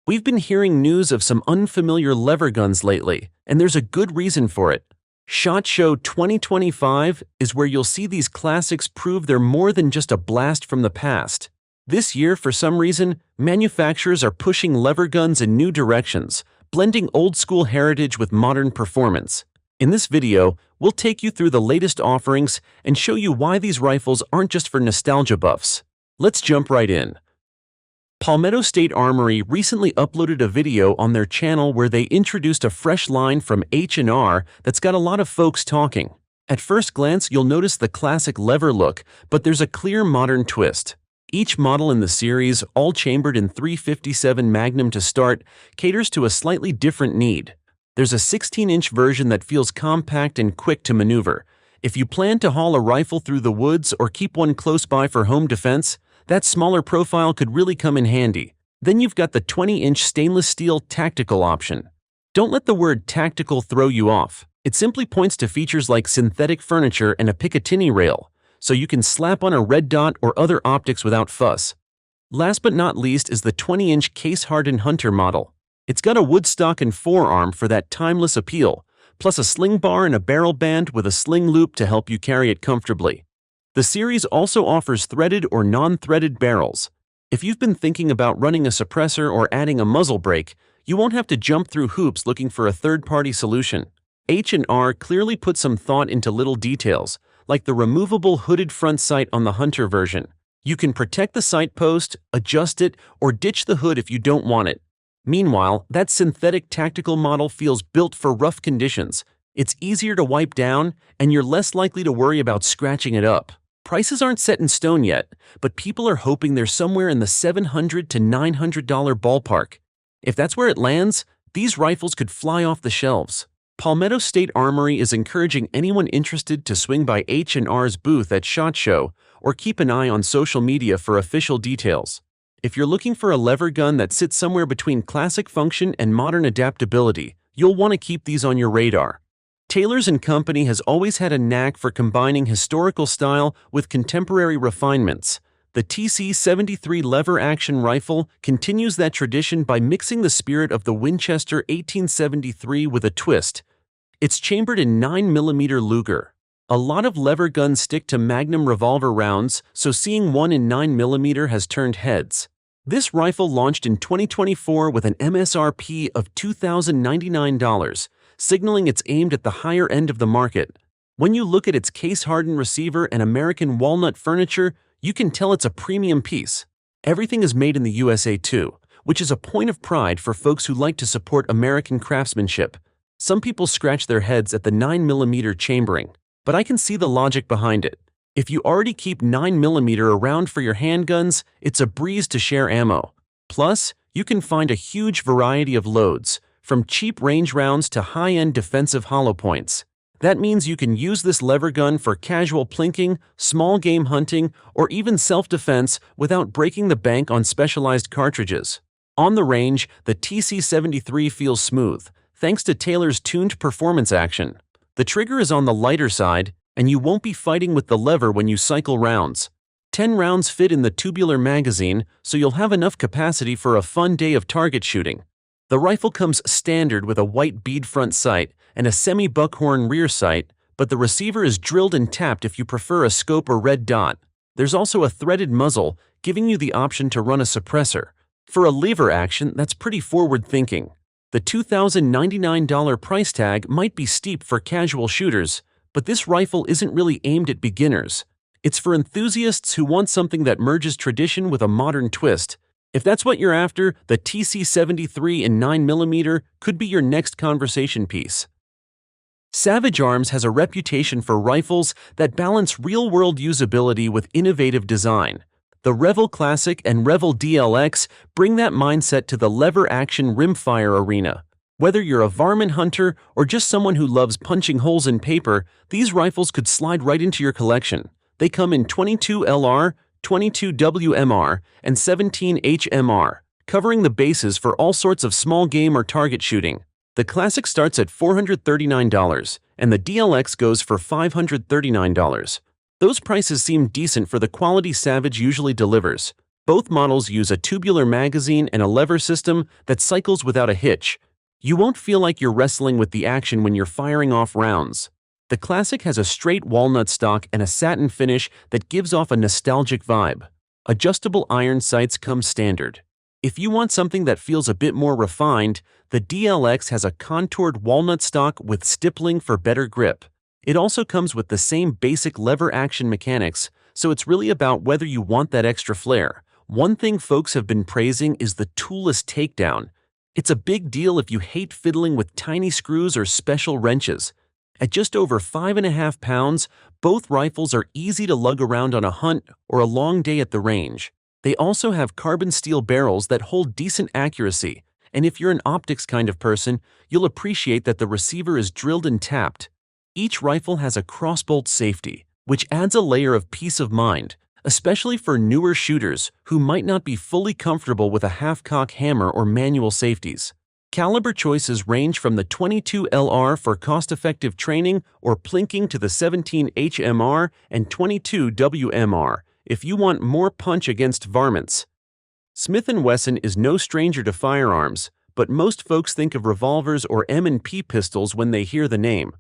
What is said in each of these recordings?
We've been hearing news of some unfamiliar lever guns lately, and there's a good reason for it. SHOT Show 2025 is where you'll see these classics prove they're more than just a blast from the past. This year, for some reason, manufacturers are pushing lever guns in new directions, blending old-school heritage with modern performance. In this video, we'll take you through the latest offerings and show you why these rifles aren't just for nostalgia buffs. Let's jump right in. Palmetto State Armory recently uploaded a video on their channel where they introduced a fresh line from H&R that's got a lot of folks talking. At first glance, you'll notice the classic lever look, but there's a clear modern twist. Each model in the series, all chambered in .357 Magnum to start, caters to a slightly different need. There's a 16-inch version that feels compact and quick to maneuver. If you plan to haul a rifle through the woods or keep one close by for home defense, that smaller profile could really come in handy. Then you've got the 20-inch stainless steel tactical option. Don't let the word tactical throw you off. It simply points to features like synthetic furniture and a Picatinny rail, so you can slap on a red dot or other optics without fuss. Last but not least is the 20-inch case-hardened Hunter model. It's got a wood stock and forearm for that timeless appeal, plus a sling bar and a barrel band with a sling loop to help you carry it comfortably. The series also offers threaded or non-threaded barrels. If you've been thinking about running a suppressor or adding a muzzle brake, you won't have to jump through hoops looking for a third-party solution. H&R clearly put some thought into little details, like the removable hooded front sight on the Hunter version. You can protect the sight post, adjust it, or ditch the hood if you don't want it. Meanwhile, that synthetic tactical model feels built for rough conditions. It's easier to wipe down, and you're less likely to worry about scratching it up. Prices aren't set in stone yet, but people are hoping they're somewhere in the $700 to $900 ballpark. If that's where it lands, these rifles could fly off the shelves. Palmetto State Armory is encouraging anyone interested to swing by H&R's booth at SHOT Show or keep an eye on social media for official details. If you're looking for a lever gun that sits somewhere between classic function and modern adaptability, you'll want to keep these on your radar. Taylor's & Company has always had a knack for combining historical style with contemporary refinements. The TC-73 lever-action rifle continues that tradition by mixing the spirit of the Winchester 1873 with a twist. It's chambered in 9mm Luger. A lot of lever guns stick to Magnum revolver rounds, so seeing one in 9mm has turned heads. This rifle launched in 2024 with an MSRP of $2,099. Signaling it's aimed at the higher end of the market. When you look at its case-hardened receiver and American walnut furniture, you can tell it's a premium piece. Everything is made in the USA too, which is a point of pride for folks who like to support American craftsmanship. Some people scratch their heads at the 9mm chambering, but I can see the logic behind it. If you already keep 9mm around for your handguns, it's a breeze to share ammo. Plus, you can find a huge variety of loads, from cheap range rounds to high-end defensive hollow points. That means you can use this lever gun for casual plinking, small game hunting, or even self-defense without breaking the bank on specialized cartridges. On the range, the TC-73 feels smooth, thanks to Taylor's tuned performance action. The trigger is on the lighter side, and you won't be fighting with the lever when you cycle rounds. 10 rounds fit in the tubular magazine, so you'll have enough capacity for a fun day of target shooting. The rifle comes standard with a white bead front sight and a semi-buckhorn rear sight, but the receiver is drilled and tapped if you prefer a scope or red dot. There's also a threaded muzzle, giving you the option to run a suppressor. For a lever action, that's pretty forward-thinking. The $2,099 price tag might be steep for casual shooters, but this rifle isn't really aimed at beginners. It's for enthusiasts who want something that merges tradition with a modern twist. If that's what you're after, the TC-73 in 9mm could be your next conversation piece. Savage Arms has a reputation for rifles that balance real-world usability with innovative design. The Revel Classic and Revel DLX bring that mindset to the lever-action rimfire arena. Whether you're a varmint hunter or just someone who loves punching holes in paper, these rifles could slide right into your collection. They come in 22 LR, 22 WMR, and 17 HMR, covering the bases for all sorts of small game or target shooting. The Classic starts at $439, and the DLX goes for $539. Those prices seem decent for the quality Savage usually delivers. Both models use a tubular magazine and a lever system that cycles without a hitch. You won't feel like you're wrestling with the action when you're firing off rounds. The Classic has a straight walnut stock and a satin finish that gives off a nostalgic vibe. Adjustable iron sights come standard. If you want something that feels a bit more refined, the DLX has a contoured walnut stock with stippling for better grip. It also comes with the same basic lever action mechanics, so it's really about whether you want that extra flair. One thing folks have been praising is the toolless takedown. It's a big deal if you hate fiddling with tiny screws or special wrenches. At just over 5.5 pounds, both rifles are easy to lug around on a hunt or a long day at the range. They also have carbon steel barrels that hold decent accuracy, and if you're an optics kind of person, you'll appreciate that the receiver is drilled and tapped. Each rifle has a crossbolt safety, which adds a layer of peace of mind, especially for newer shooters who might not be fully comfortable with a half-cock hammer or manual safeties. Caliber choices range from the 22 LR for cost-effective training or plinking to the 17 HMR and 22 WMR if you want more punch against varmints. Smith & Wesson is no stranger to firearms, but most folks think of revolvers or M&P pistols when they hear the name.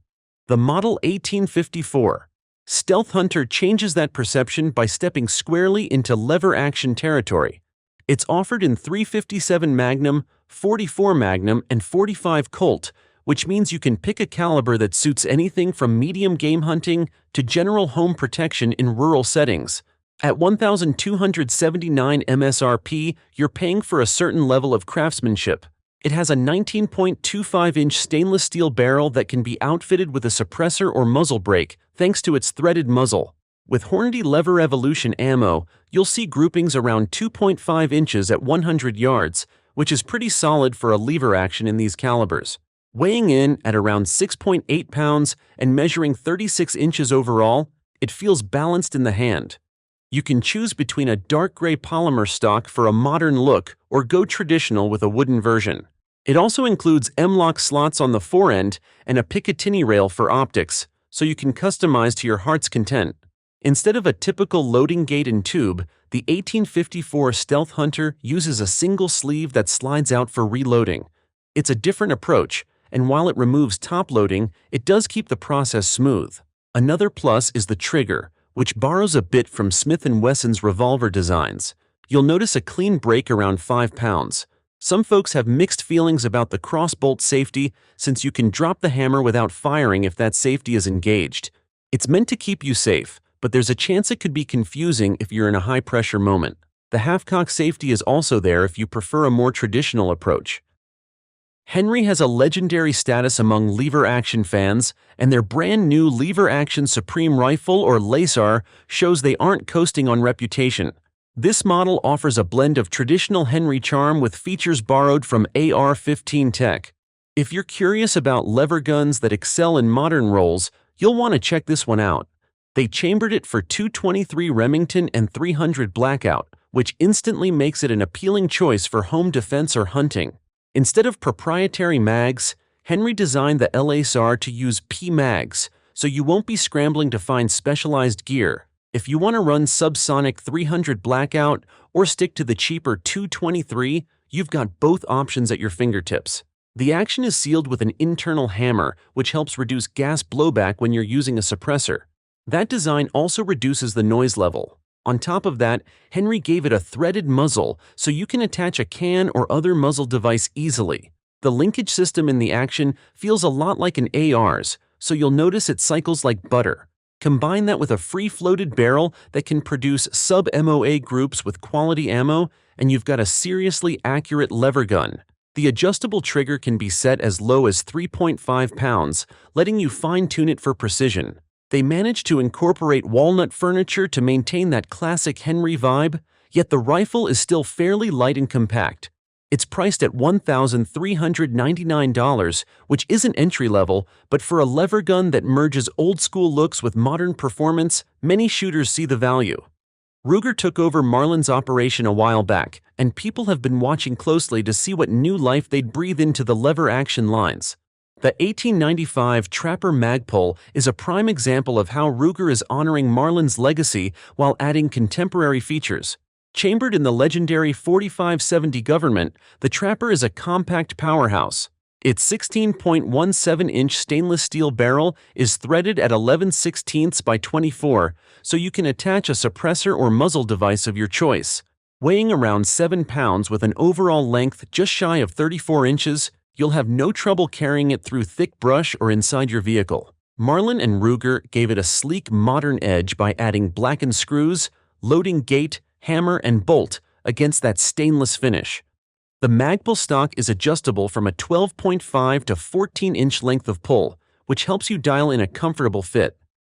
The Model 1854 Stealth Hunter changes that perception by stepping squarely into lever-action territory. It's offered in .357 Magnum, .44 Magnum, and .45 Colt, which means you can pick a caliber that suits anything from medium game hunting to general home protection in rural settings. At $1,279 MSRP, you're paying for a certain level of craftsmanship. It has a 19.25-inch stainless steel barrel that can be outfitted with a suppressor or muzzle brake, thanks to its threaded muzzle. With Hornady Lever Evolution ammo, you'll see groupings around 2.5 inches at 100 yards, which is pretty solid for a lever action in these calibers. Weighing in at around 6.8 pounds and measuring 36 inches overall, it feels balanced in the hand. You can choose between a dark gray polymer stock for a modern look or go traditional with a wooden version. It also includes M-LOK slots on the forend and a Picatinny rail for optics, so you can customize to your heart's content. Instead of a typical loading gate and tube, the 1854 Stealth Hunter uses a single sleeve that slides out for reloading. It's a different approach, and while it removes top loading, it does keep the process smooth. Another plus is the trigger, which borrows a bit from Smith & Wesson's revolver designs. You'll notice a clean break around 5 pounds. Some folks have mixed feelings about the crossbolt safety since you can drop the hammer without firing if that safety is engaged. It's meant to keep you safe, but there's a chance it could be confusing if you're in a high-pressure moment. The half-cock safety is also there if you prefer a more traditional approach. Henry has a legendary status among lever-action fans, and their brand-new lever-action Supreme Rifle or LASR shows they aren't coasting on reputation. This model offers a blend of traditional Henry charm with features borrowed from AR-15 tech. If you're curious about lever guns that excel in modern roles, you'll want to check this one out. They chambered it for .223 Remington and .300 Blackout, which instantly makes it an appealing choice for home defense or hunting. Instead of proprietary mags, Henry designed the LASR to use P-mags, so you won't be scrambling to find specialized gear. If you want to run subsonic .300 Blackout or stick to the cheaper .223, you've got both options at your fingertips. The action is sealed with an internal hammer, which helps reduce gas blowback when you're using a suppressor. That design also reduces the noise level. On top of that, Henry gave it a threaded muzzle so you can attach a can or other muzzle device easily. The linkage system in the action feels a lot like an AR's, so you'll notice it cycles like butter. Combine that with a free-floated barrel that can produce sub-MOA groups with quality ammo, and you've got a seriously accurate lever gun. The adjustable trigger can be set as low as 3.5 pounds, letting you fine-tune it for precision. They managed to incorporate walnut furniture to maintain that classic Henry vibe, yet the rifle is still fairly light and compact. It's priced at $1,399, which isn't entry-level, but for a lever gun that merges old-school looks with modern performance, many shooters see the value. Ruger took over Marlin's operation a while back, and people have been watching closely to see what new life they'd breathe into the lever-action lines. The 1895 Trapper Magpul is a prime example of how Ruger is honoring Marlin's legacy while adding contemporary features. Chambered in the legendary 4570 Government, the Trapper is a compact powerhouse. Its 16.17-inch stainless steel barrel is threaded at 11/16 by 24, so you can attach a suppressor or muzzle device of your choice. Weighing around 7 pounds with an overall length just shy of 34 inches, you'll have no trouble carrying it through thick brush or inside your vehicle. Marlin and Ruger gave it a sleek, modern edge by adding blackened screws, loading gate, hammer, and bolt against that stainless finish. The Magpul stock is adjustable from a 12.5 to 14-inch length of pull, which helps you dial in a comfortable fit.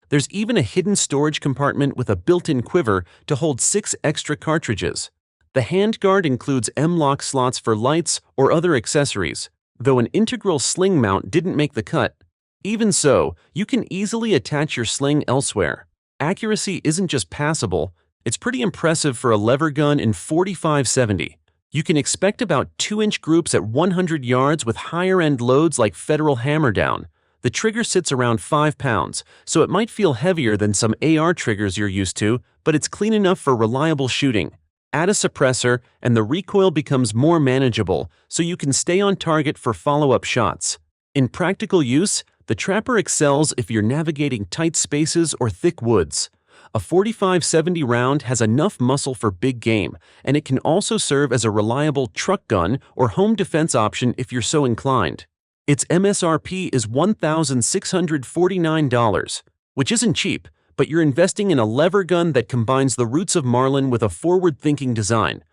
There's even a hidden storage compartment with a built-in quiver to hold 6 extra cartridges. The handguard includes M-lock slots for lights or other accessories, though an integral sling mount didn't make the cut. Even so, you can easily attach your sling elsewhere. Accuracy isn't just passable, it's pretty impressive for a lever gun in 4570. You can expect about 2-inch groups at 100 yards with higher-end loads like Federal Hammerdown. The trigger sits around 5 pounds, so it might feel heavier than some AR triggers you're used to, but it's clean enough for reliable shooting. Add a suppressor, and the recoil becomes more manageable, so you can stay on target for follow-up shots. In practical use, the Trapper excels if you're navigating tight spaces or thick woods. A 4570 round has enough muscle for big game, and it can also serve as a reliable truck gun or home defense option if you're so inclined. Its MSRP is $1,649, which isn't cheap, but you're investing in a lever gun that combines the roots of Marlin with a forward-thinking design.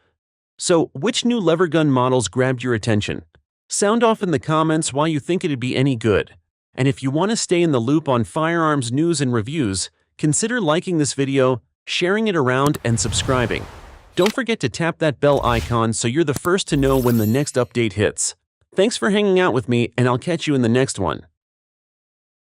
So, which new lever gun models grabbed your attention? Sound off in the comments why you think it'd be any good. And if you want to stay in the loop on firearms news and reviews, consider liking this video, sharing it around, and subscribing. Don't forget to tap that bell icon so you're the first to know when the next update hits. Thanks for hanging out with me, and I'll catch you in the next one.